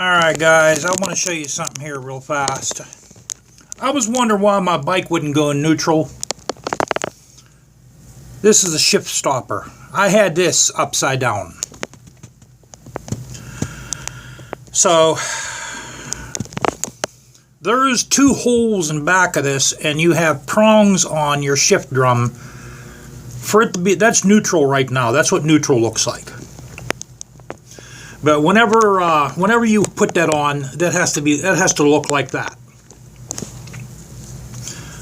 Alright guys, I want to show you something here real fast. I was wondering why my bike wouldn't go in neutral. This is a shift stopper. I had this upside down. So there's two holes in the back of this, and you have prongs on your shift drum for it to be. That's neutral right now. That's what neutral looks like. But whenever you put that on, that has to look like that.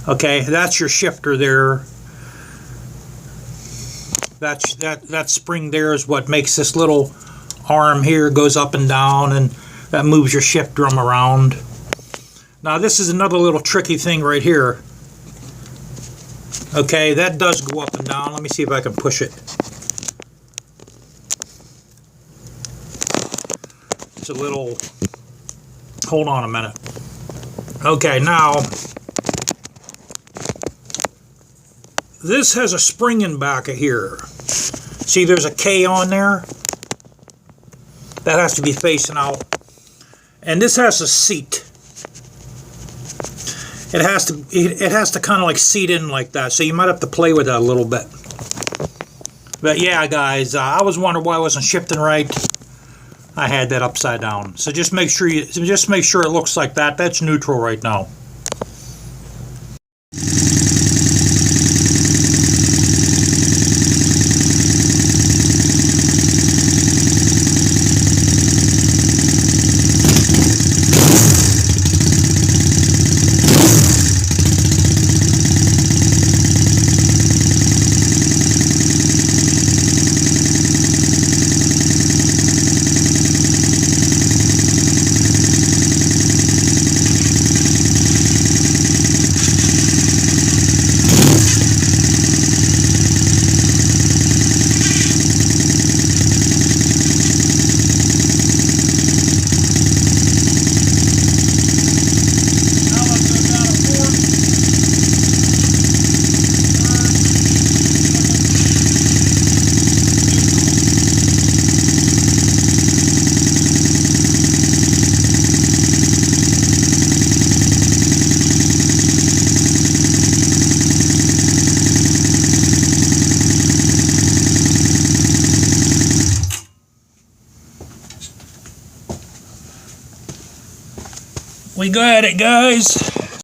Okay, that's your shifter there. That spring there is what makes this little arm here goes up and down, and that moves your shift drum around. Now this is another little tricky thing right here. Okay, that does go up and down. Let me see if I can push it. It's a little, hold on a minute. Okay, now this has a spring in back of here. See, there's a K on there. That has to be facing out. And this has a seat. It has to kind of like seat in like that. So you might have to play with that a little bit. But yeah, guys, I was wondering why I wasn't shifting right. I had that upside down. So just make sure it looks like that. That's neutral right now. We got it, guys.